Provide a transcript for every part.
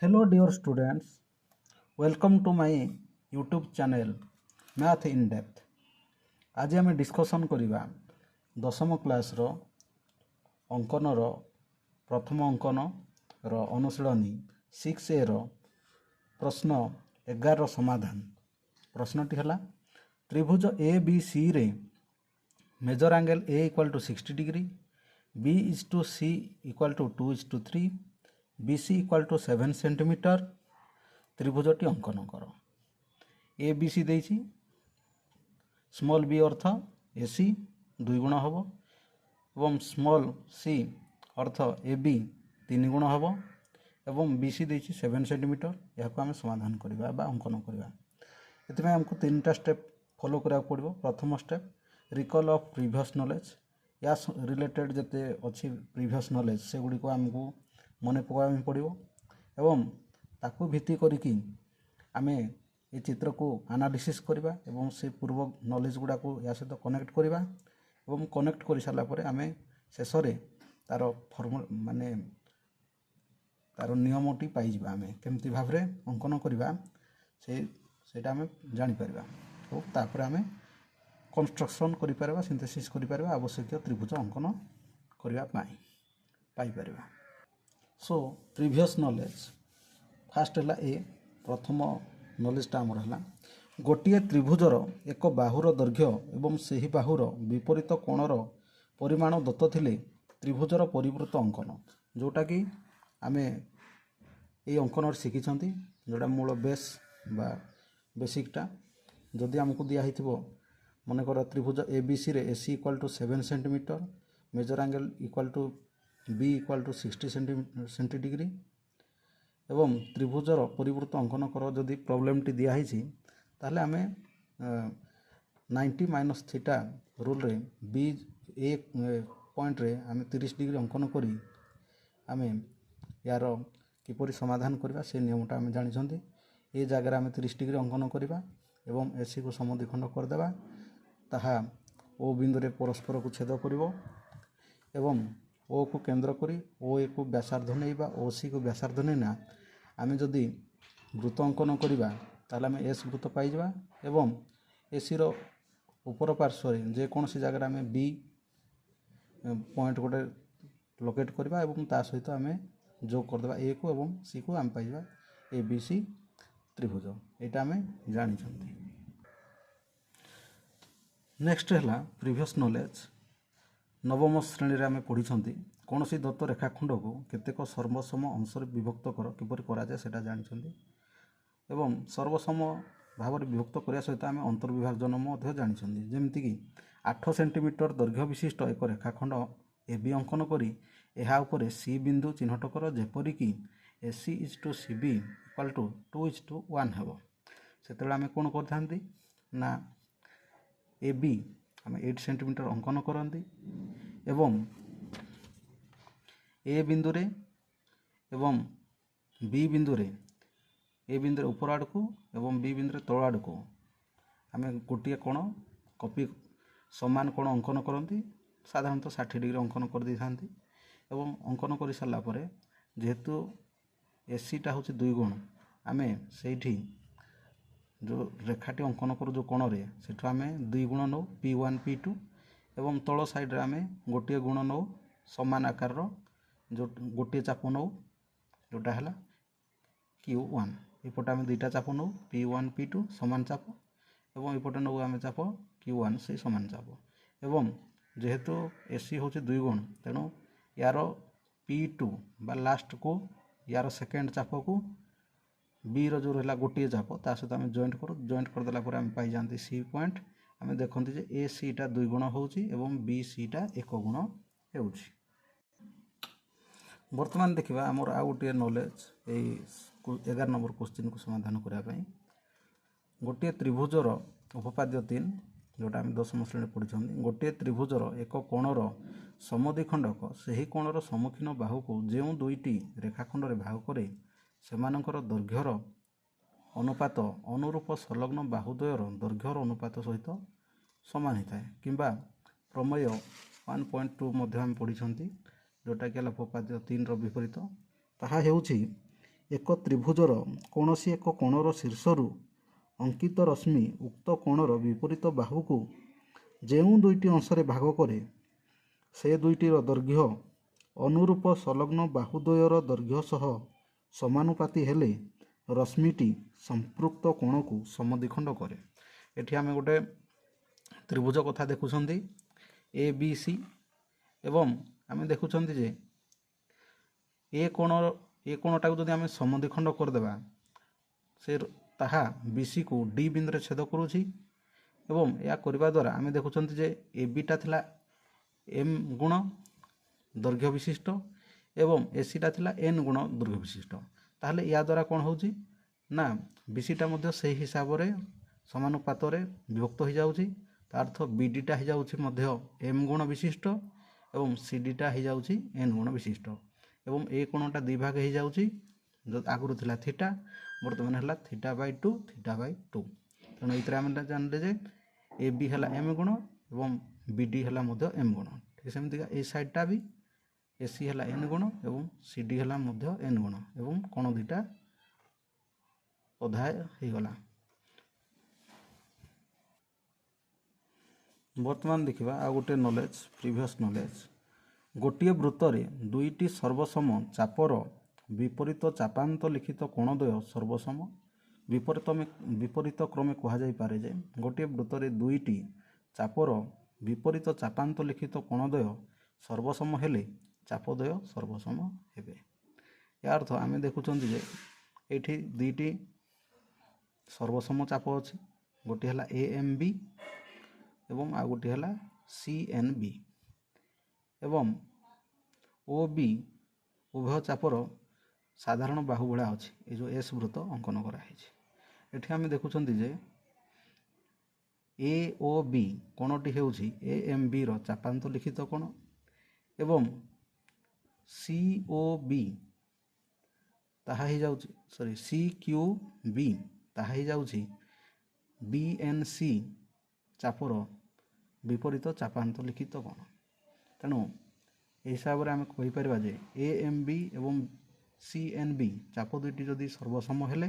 Hello dear students, welcome to my YouTube channel Math in Depth। आज आम discussion करिबा दशम क्लास रो अंकन रो प्रथम अंकन रो अनुशीलनी 6A रो प्रश्न 11 रो समाधान। प्रश्नटी हला त्रिभुज ABC रे measure angle A equal to 60 degree, B is to C equal to 2:3, BC equal to 7 centimetre त्रिभुजटी अंकन कर। ए बी सी देछि, स्मॉल बी अर्थ एसी 2 गुण हम एवं small C earth A B 3 गुण हम एवं बी सी देछि 7 सेंटीमीटर। यहाँ आम समाधान करवा बा अंकन करवा। ये आमको 3टा स्टेप फॉलो करा पड़ो। प्रथम step recall of previous knowledge, या रिलेटेड जिते अच्छी प्रीवियस नॉलेज से गुड़ी को आमको मन पकाई पड़ो एवं ताकू भित्ति करिकी आमे ये चित्र को एनालिसिस करवा एवं से पूर्व नॉलेज गुड़ा को या सहित कनेक्ट करवा एवं कनेक्ट कर सारा पर आमे शेष रे तार फॉर्मूला माने तार नियमटी पाई आमे केमती भाव रे अंकन करवा सेटा आमे जानि परबा और तापर आमे कंस्ट्रक्शन करि परबा, सिंथेसिस करि परबा, आवश्यक त्रिभुज अंकन करबा पाई परबा। सो प्रीवियस नॉलेज फास्ट है ए प्रथम नॉलेजटा आमर है गोटे त्रिभुजर एक बाहुर दैर्घ्य एवं सही बाहुर विपरीत कोणर परिमाण दत्त थिले त्रिभुजर परिवृत्त अंकन, जोटा कि आमे ए अंकन शिखी जोटा मूल बेस बा बेसिकटा जदि आमको दिखाई मनकर त्रिभुज ए बी सी रे AC equal to 7 centimetre, measure angle equal to B equal to 60 centi degree एवं त्रिभुजर परिवृत्त अंकन कर जदि प्रॉब्लम टी दिखाई ताहले आमे 90 माइनस थीटा रूल रे बी ए पॉइंट रे आमे 30 डिग्री अंकन करी आमे यार किपरि समाधान करबा से नियमटा आमे जानि छथि। ए जगह आमे 30 डिग्री अंकन करबा एवं एसी को समद्विखंड कर देबा, ताहा ओ बिंदु रे परस्पर को छेद करिवो एवं ओ को केंद्र करी ओ ए को व्यासार्ध नैबा ओ सी को व्यासार्ध नैना आमे जदि वृत्त अंकन करवा ताहले आमे एस वृत्त पाई जाबा एवं एसी रो ऊपर पार्श्व रे जे कौन सी जगह आमे बी पॉइंट गोटे लोकेट करवा एवं ता सहित आमे जोग कर देबा ए को एवं सी को आम पाई जाबा ए बी सी त्रिभुज। एटा आमे जानि छथि। नेक्स्ट है प्रीवियस नॉलेज नवम श्रेणी रे आमे पढ़ी कौन सी दत्त रेखाखंड को केतेक सर्वसम अंश विभक्त कर किपर कराए सेटा जानी एवं सर्वसम भाव विभक्त करने सहित आम अंतर्विभाजन जानी जमीक 8 सेंटीमीटर दैर्घ्य विशिष्ट एक रेखाखंड ए बी अंकन करी एहा उपरे सी बिंदु चिन्हट कर जेपरिक A C is to C B equal to 2:1 हेब। से आम कौन करते ना ए बी आम 8 सेंटीमीटर अंकन करती एवं ए बिंदु रे एवं बी बिंदु रे ए बिंदु रे ऊपर आड़ को एवं बी बिंदु रे तल आड़ को आम गोटे कोण कपी समान कोण अंकन करती साधारणतः 60 डिग्री अंकन कर दी था एवं अंकन कर सारा पर जेहेतु एसीटा हूँ 2 गुण आम से जो रेखाटी अंकन करूँ जो कोण रे सेठु आम 2 गुण नौ P1 P2 एवं तल साइड रे आम गोटे गुण नौ समान आकार जो गोटे चाप नौ जोटा है Q1, एपटे आम 2टा चाप नौ P1 P2 समान चाप एवं एपटे नौ आम चाप Q1 से समान चाप एवं जेहेतु एसी हूँ 2 गुण तेणु यार P2 बा लास्ट को यार सेकेंड चाप को बी रो जो रहा गोटे चाप ता सहित आम जॉइंट करदेला आम पाई जाती सी पॉइंट। आम देखते जे ए सी टा 2 गुण होउची एवं बी सी टा 1 गुण होउची। वर्तमान देखिबा हमर आ गोटे नॉलेज ए 11 नंबर क्वेश्चन को समाधान करने गोटे त्रिभुजर उपपाद्य 3 जोटा आम 10म श्रेणी पढ़ी गोटे त्रिभुजर एक कोणर समद्विखंडक सही कोणर सम्मुखीन बाहु को जो 2टी रेखाखंड रे भाग करे सेमानकर दैर्घ्यर अनुपात अनुरूप संलग्न बाहुद्वयर दैर्घ्यर अनुपात सहित समान होता है किंबा प्रमेय 1.2 आम पढ़ी जोटा कि उपपाद्य 3 विपरीत ताहा हेउछि ଏକ ତ୍ରିଭୁଜର କୌଣସି ଏକ କୋଣର ଶୀର୍ଷରୁ ଅଙ୍କିତ ରଶ୍ମି ଉକ୍ତ କୋଣର ବିପରୀତ ବାହୁକୁ ଯେଉଁ ଦୁଇଟି ଅଂଶରେ ଭାଗ କରେ ସେ ଦୁଇଟିର ଦୈର୍ଘ୍ୟ ଅନୁରୂପ ସଂଲଗ୍ନ ବାହୁଦ୍ୱୟର ଦୈର୍ଘ୍ୟ ସହ ସମାନୁପାତି ହେଲେ ରଶ୍ମିଟି ସମ୍ପୃକ୍ତ କୋଣକୁ ସମଦ୍ୱିଖଣ୍ଡ କରେ। ଏଠି ଆମେ ଗୋଟେ ତ୍ରିଭୁଜ କଥା ଦେଖୁଛନ୍ତି ଏ ବି ସି ଏବଂ ଆମେ ଦେଖୁଛନ୍ତି ଯେ ଏ କୋଣଟାକୁ ଯଦି ଆମେ ସମଦ୍ୱିଖଣ୍ଡ କରିଦେବା ସେ ତାହା ବିସିକୁ ଡି ବିନ୍ଦୁରେ ଛେଦ କରୁଛି ଏବଂ ଏହା କରିବା ଦ୍ୱାରା ଆମେ ଦେଖୁଛନ୍ତି ଯେ ଏ ବିଟା ଥିଲା ଏମ୍ ଗୁଣ ଦୈର୍ଘ୍ୟ ବିଶିଷ୍ଟ ଏବଂ ଏସିଟା ଥିଲା ଏନ୍ ଗୁଣ ଦୈର୍ଘ୍ୟ ବିଶିଷ୍ଟ। ତାହେଲେ ଏହା ଦ୍ୱାରା କ'ଣ ହେଉଛି ନା ବିସିଟା ମଧ୍ୟ ସେହି ହିସାବରେ ସମାନୁପାତରେ ବିଭକ୍ତ ହୋଇଯାଉଛି। ତା ଅର୍ଥ ବିଡ଼ିଟା ହୋଇଯାଉଛି ମଧ୍ୟ ଏମ୍ ଗୁଣ ବିଶିଷ୍ଟ ଏବଂ ସିଡ଼ିଟା ହୋଇଯାଉଛି ଏନ୍ ଗୁଣ ବିଶିଷ୍ଟ ଏବଂ ଏ କୋଣଟା ଦୁଇ ଭାଗ ହୋଇଯାଉଛି। ଆଗରୁ ଥିଲା ଥିଟା ବର୍ତ୍ତମାନ ହେଲା θ/2 θ/2। ତେଣୁ ଏଇଥିରେ ଆମେ ଜାଣିଲେ ଯେ ଏ ବି ହେଲା ଏମ୍ ଗୁଣ ଏବଂ ବି ଡି ହେଲା ମଧ୍ୟ ଏମ୍ ଗୁଣ। ଠିକ୍ ସେମିତିକା ଏଇ ସାଇଡ଼୍ଟା ବି ଏସି ହେଲା ଏନ୍ ଗୁଣ ଏବଂ ସି ଡି ହେଲା ମଧ୍ୟ ଏନ୍ ଗୁଣ ଏବଂ କୋଣ ଦୁଇଟା ଅଧା ହେଇଗଲା। ବର୍ତ୍ତମାନ ଦେଖିବା ଆଉ ଗୋଟେ ନଲେଜ ପ୍ରିଭିୟସ୍ ନଲେଜ। ଗୋଟିଏ ବୃତ୍ତରେ ଦୁଇଟି ସର୍ବସମ ଚାପର ବିପରୀତ ଚାପାନ୍ତ ଲିଖିତ କୋଣଦ୍ୱୟ ସର୍ବସମ। ବିପରୀତ କ୍ରମେ କୁହାଯାଇପାରେ ଯେ ଗୋଟିଏ ବୃତ୍ତରେ ଦୁଇଟି ଚାପର ବିପରୀତ ଚାପାନ୍ତ ଲିଖିତ କୋଣଦ୍ୱୟ ସର୍ବସମ ହେଲେ ଚାପଦ୍ୱୟ ସର୍ବସମ ହେବେ। ଏହା ଅର୍ଥ ଆମେ ଦେଖୁଛନ୍ତି ଯେ ଏଇଠି ଦୁଇଟି ସର୍ବସମ ଚାପ ଅଛି, ଗୋଟିଏ ହେଲା ଏ ଏମ୍ ବି ଏବଂ ଆଉ ଗୋଟିଏ ହେଲା ସି ଏନ୍ ବି ଏବଂ ଓ ବି ଉଭୟ ଚାପର ସାଧାରଣ ବାହୁ ଭଳିଆ ଅଛି। ଏ ଯେଉଁ ଏସ୍ ବୃତ୍ତ ଅଙ୍କନ କରାହେଇଛି ଏଠି ଆମେ ଦେଖୁଛନ୍ତି ଯେ ଏ ଓ ବି କୋଣଟି ହେଉଛି ଏ ଏମ୍ ବିର ଚାପାନ୍ତ ଲିଖିତ କୋଣ ଏବଂ ସି ଓ ବି ତାହା ହେଇଯାଉଛି ସି କ୍ୟୁ ବି ତାହା ହେଇଯାଉଛି ବି ଏନ୍ ସି ଚାପର ବିପରୀତ ଚାପାନ୍ତ ଲିଖିତ କୋଣ। ତେଣୁ ଏହି ହିସାବରେ ଆମେ କହିପାରିବା ଯେ ଏ ଏମ୍ ବି ଏବଂ ସି ଏନ୍ ବି ଚାପ ଦୁଇଟି ଯଦି ସର୍ବସମ ହେଲେ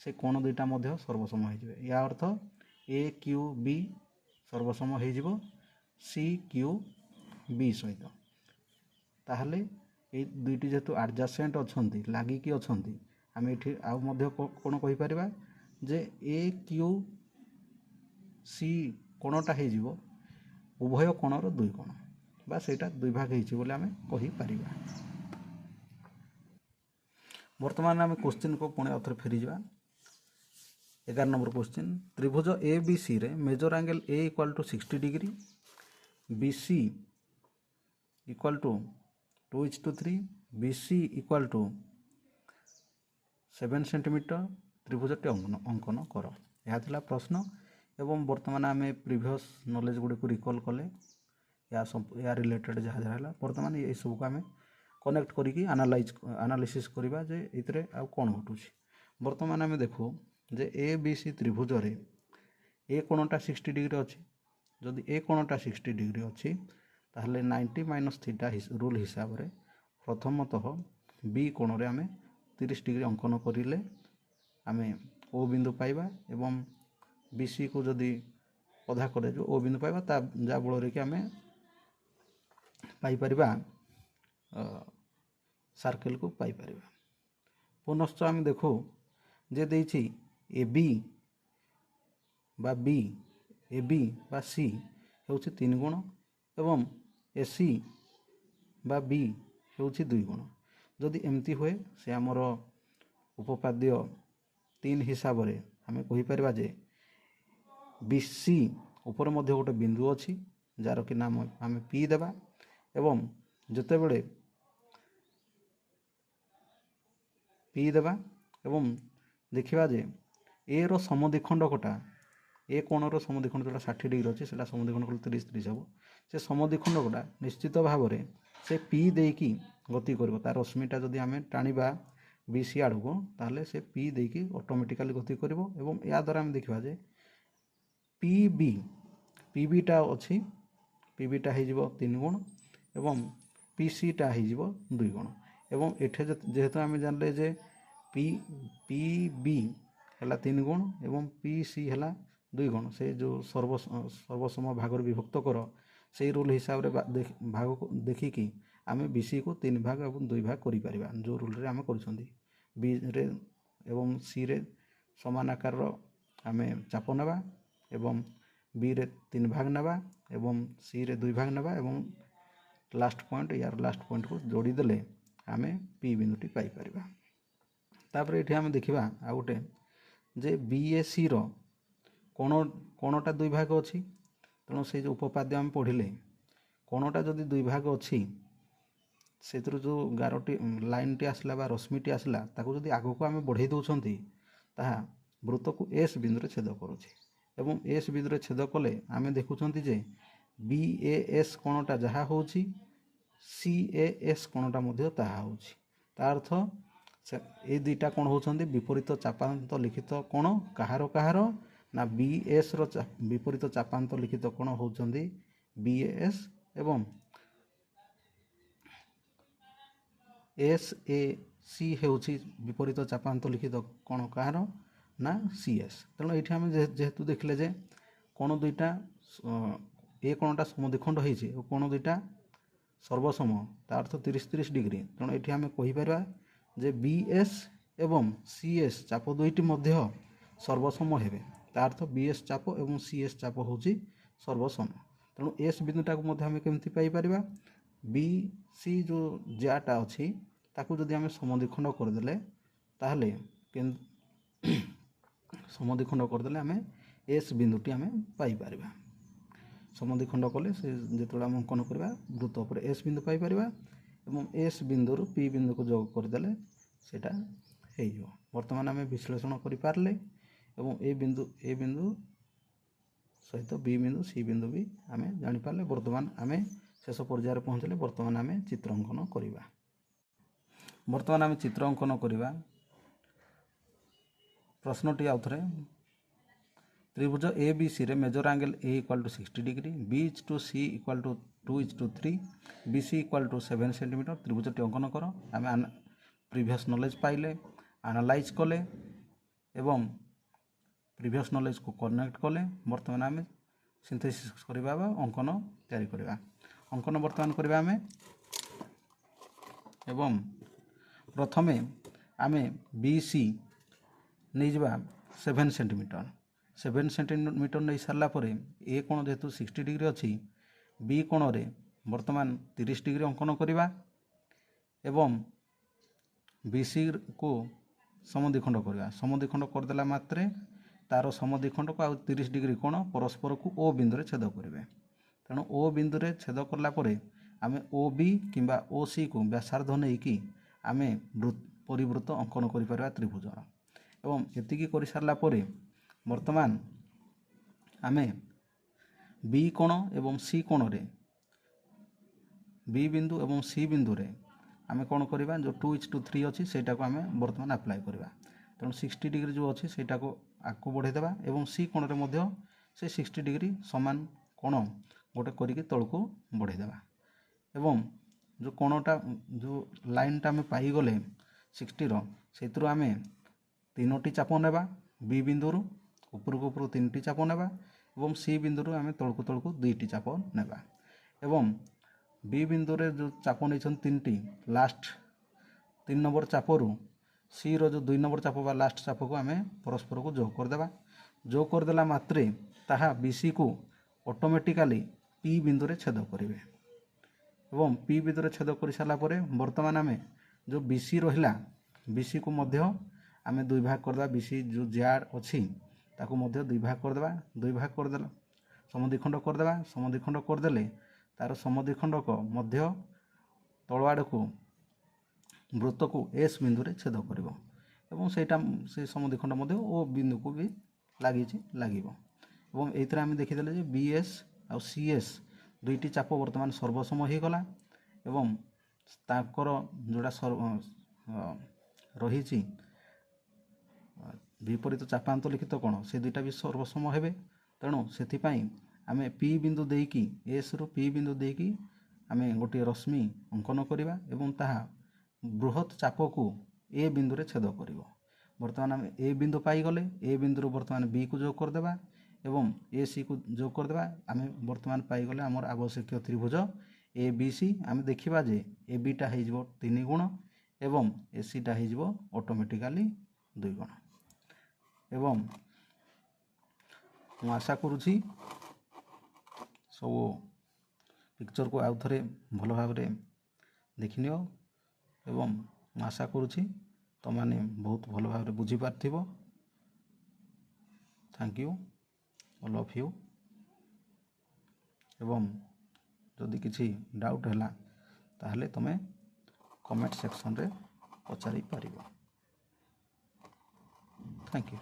ସେ କୋଣ ଦୁଇଟା ମଧ୍ୟ ସର୍ବସମ ହୋଇଯିବେ। ଏହା ଅର୍ଥ ଏ କ୍ୟୁ ବି ସର୍ବସମ ହୋଇଯିବ ସି କ୍ୟୁ ବି ସହିତ। ତାହେଲେ ଏଇ ଦୁଇଟି ଯେହେତୁ ଆଡ଼ଜାସେଣ୍ଟ ଅଛନ୍ତି ଲାଗିକି ଅଛନ୍ତି ଆମେ ଏଠି ଆଉ ମଧ୍ୟ କ'ଣ କହିପାରିବା ଯେ ଏ କ୍ୟୁ ସି କୋଣଟା ହେଇଯିବ ଉଭୟ କୋଣର ଦୁଇ କୋଣ ବା ସେଇଟା ଦୁଇ ଭାଗ ହେଇଛି ବୋଲି ଆମେ କହିପାରିବା। ବର୍ତ୍ତମାନ ଆମେ କ୍ୱେଶ୍ଚିନ୍କୁ ପୁଣି ଆଉଥରେ ଫେରିଯିବା। 11 ନମ୍ବର କ୍ୱେଶ୍ଚିନ୍। ତ୍ରିଭୁଜ ଏ ବି ସି ରେ measure angle A equal to 60 degree, B C equal to 2:3, B C equal to 7 centimetre ତ୍ରିଭୁଜଟି ଅଙ୍କନ କର। ଏହା ଥିଲା ପ୍ରଶ୍ନ ଏବଂ ବର୍ତ୍ତମାନ ଆମେ ପ୍ରିଭିୟସ୍ ନଲେଜ୍ ଗୁଡ଼ିକୁ ରିକଲ୍ କଲେ ଏହା ରିଲେଟେଡ଼୍ ଯାହା ଯାହା ହେଲା ବର୍ତ୍ତମାନ ଏସବୁକୁ ଆମେ କନେକ୍ଟ କରିକି ଆନାଲିସିସ୍ କରିବା ଯେ ଏଥିରେ ଆଉ କ'ଣ ଘଟୁଛି। ବର୍ତ୍ତମାନ ଆମେ ଦେଖୁ ଯେ ଏ ବି ସି ତ୍ରିଭୁଜରେ ଏ କୋଣଟା 60 ଡିଗ୍ରୀ ଅଛି। ଯଦି ଏ କୋଣଟା 60 ଡିଗ୍ରୀ ଅଛି ତାହେଲେ 90 - ଥିଟା ରୁଲ୍ ହିସାବରେ ପ୍ରଥମତଃ ବି କୋଣରେ ଆମେ 30 ଡିଗ୍ରୀ ଅଙ୍କନ କରିଲେ ଆମେ ଓ ବିନ୍ଦୁ ପାଇବା ଏବଂ ବି ସିକୁ ଯଦି ଅଧା କରାଯିବ ଓ ବିନ୍ଦୁ ପାଇବା ତା ଯାହା ବଳରେ କି ଆମେ ପାଇପାରିବା ସାର୍କେଲକୁ ପାଇପାରିବା। ପୁନଶ୍ଚ ଆମେ ଦେଖୁ ଯେ ଦେଇଛି ଏ ବି ବା ସି ହେଉଛି 3 ଗୁଣ ଏବଂ ଏ ସି ବା ବି ହେଉଛି 2 ଗୁଣ। ଯଦି ଏମିତି ହୁଏ ସେ ଆମର ଉପପାଦ୍ୟ 3 ହିସାବରେ ଆମେ କହିପାରିବା ଯେ ବି ସି ଉପରେ ମଧ୍ୟ ଗୋଟେ ବିନ୍ଦୁ ଅଛି ଯାହାର କି ନାମ ଆମେ ପି ଦେବା ଏବଂ ଯେତେବେଳେ ପି ଦେବା ଏବଂ ଦେଖିବା ଯେ ଏର ସମଦ୍ୱିଖଣ୍ଡକଟା ଏ କୋଣର ସମଦ୍ୱିଖଣ୍ଡ ଯେଉଁଟା 60 ଡିଗ୍ରୀ ଅଛି ସେଇଟା ସମଦ୍ୱିଖଣ୍ଡ କଲେ 30 ହେବ। ସେ ସମଦ୍ୱିଖଣ୍ଡକଟା ନିଶ୍ଚିତ ଭାବରେ ସେ ପି ଦେଇକି ଗତି କରିବ। ତା ରଶ୍ମିଟା ଯଦି ଆମେ ଟାଣିବା ବି ସି ଆଡ଼କୁ ତାହେଲେ ସେ ପି ଦେଇକି ଅଟୋମେଟିକାଲି ଗତି କରିବ ଏବଂ ଏହା ଦ୍ୱାରା ଆମେ ଦେଖିବା ଯେ ପି ବିଟା ଅଛି, ପି ବିଟା ହେଇଯିବ 3 ଗୁଣ ଏବଂ ପି ସିଟା ହେଇଯିବ 2 ଗୁଣ ଏବଂ ଏଠି ଯେହେତୁ ଆମେ ଜାଣିଲେ ଯେ पी पी बी है 3 गुण एवं पी सी है 2 गुण से जो सर्वसम भाग विभक्त कर से रूल हिसाब से भाग को देखिकी आम बी सी को 3 भाग और 2 भाग कर जो रूल रे आम कर बी रे एवं सी रे समान आकार आम चाप नेबा एवं बी रे 3 भाग नेबा एवं सी रे 2 भाग नेबा एवं लास्ट पॉइंट यार लास्ट पॉइंट को जोड़ीदेले आम पी बिंदुटी पाइपर। तापर ये आम देखा आ गए जे बी ए सी कोणटा 2 भाग अच्छी तेणु से जो उपपाद्य आम पढ़ले कोणटा जदि 2 भाग अच्छी से जो गारटी लाइन टी आसला बा रश्मिटी आसला ताको जदि आग को आम बढ़े दौरान ताहा वृत्त को एस बिंदु छेद करुचे एवं एस बिंदु छेद कले आम देखुं जे बी ए एस कोणटा जहाँ हो सी ए एस कोणटा मध्य ताहा होछि तार अर्थ ये दुईटा कौन होती विपरीत चापांत लिखित कोण कହାର कହାର ना बी एस विपरीत चापांत लिखित कोण होती बी एस एवं एस ए सी होछि विपरीत चापांत लिखित कोण कହାର ना सी एस। तेणु ये आम जेहेतु देखले जे कोण दुईटा ए कोणटा समद्विखंड होइछि और कोण दुईटा सर्वसम तार अर्थ 30-30 डिग्री। तेणु ये आम कहीपर जे बी एस एवं सी एस चाप दुईटी मध्य सर्वसम हेबे तार अर्थ बी एस चाप एवं सी एस चाप होछि सर्वसम। तेणु एस बिंदुटा को आम केमती पाइपर बी सी जो जाटा अच्छी ताकू जदि आम समद्विखंड करदे ताहले समद्विखंड करदे आम एस बिंदुटी आम पाइपर समद्विखंड कले से जो आम अंकन करवा वृत्त पर एस बिंदु पाइपर एवं एस बिंदु पी बिंदु को जोग करदे सेटा हो। बर्तमान आम विश्लेषण करें एवं ए बिंदु सहित बी बिंदु सी बिंदु भी आम जापारे। बर्तमान आम शेष पर्यायर पहुँचले बर्तमान आम चित्र अंकन करवा। बर्तमान आम चित्र अंकन करवा प्रश्नटी आउ थे त्रिभुज ए बी सी रे measure angle A equal to 60 degree B is to C equal to 2:3 B C equal to 7 centimetre त्रिभुजटी अंकन कर। आम प्रीवियस नॉलेज पाइले एनालाइज कले एवं प्रीवियस नॉलेज को कनेक्ट कले बर्तमान आम सिंथेसिस करवा अंकन तैयारी करवा। अंकन बर्तमान करवा आम एवं प्रथमे आम बी सी नहीं जा 7 सेंटीमीटर 7 सेंटीमीटर नहीं सारापर ए कोण जेहेतु 60 डिग्री अच्छी बी कोण रे बर्तमान 30 डिग्री अंकन करवा एवं बीसी को समद्विखंड करवा। समद्विखंड करदेला मात्रे तार समद्विखंड को आउ 30 डिग्री कोण परस्पर को ओ बिंदु रे छेद करेंगे। तेणु ओ बिंदु रे छेद कलापर आम ओ बी किंबा ओ सी को व्यासार्ध नहीं कि आम परिवृत्त अंकन कर त्रिभुजर एवं एतिकी कर सारा बर्तमान आम बी कोण एवं सी कोण रे बी बिंदु एवं सी बिंदु रे आम कौन करवा जो 2:3 अच्छी से आम बर्तमान अप्लाई करवा। तेणु 60 डिग्री जो अच्छी से आगे बढ़ेदेवा एवं सी कोण रे से 60 डिग्री सामान कोण गोटे करके तलू बढ़ेदेवा एवं जो कोणटा जो लाइनटा आम पाईगले 60 से आम 3टी चाप नेबा बी बिंदु उपरକୁ उपरକୁ 3टी चाप नेबा एवं सी बिंदु आम तलू तलू 2टी चाप नेबा एवं बी बिंदु रे जो चाप नहीं 3टी लास्ट 3 नंबर चापरू सी रो जो 2 नंबर चाप बा लास्ट चाप को आम परस्पर को जोग करदेवा। जोग करदेला मात्रे ताहा बीसी को ऑटोमेटिकली पी बिंदु रे छेद करेंगे एवं पी बिंदु रे छेद कर सारा बर्तमान आम जो बीसी रहा बीसी को मध्य आम 2 भाग करदे बीसी जो जार अच्छी ताको मध्य 2 भाग करदे 2 भाग करदे समद्विखंड करदे समद्विखंड करदेले तार समद्विखंड को मध्य तल आड़ को वृत्त को एस बिंदु रे छेद करिवो एवं सेटा से समद्विखंड मध्य ओ बिंदु को भी लगी एवं एइथरे आम देखिदेले जे बी एस आ सी एस दुईटी चाप वर्तमान सर्वसम हो गला एवं ताकर जोड़ा रही विपरीत चापांत लिखित कोण से दुईटा भी सर्वसम हेबे। तेणु से आम पी बिंदु देकी एस रु पी बिंदु देकी आम गोटे रश्मि अंकन करवा एवं ताहा बृहत चाप को ए बिंदु रे छेद करिवो। बर्तमान आम ए बिंदु पाईगले ए बिंदु बर्तमान बी को जोग करदेबा एवं ए सी को जोग करदेबा। आम बर्तमान पाईगले आमर आवश्यक त्रिभुज ए बी सी। आम देखा जे ए बीटा हो 3 गुण एवं ए सीटा हो ऑटोमेटिकली 2 गुण। एवं मु आशा करुछि सब पिक्चर को आउ थे भल भाव देखिनियो एवं मु आशा करुछि तुमने बहुत भल भाव बुझी पार्थिबो। Thank you all of you. एवं जदि किसी डाउट है ताहले तमे कमेंट सेक्शन रे पचारि पारिबो। Thank you.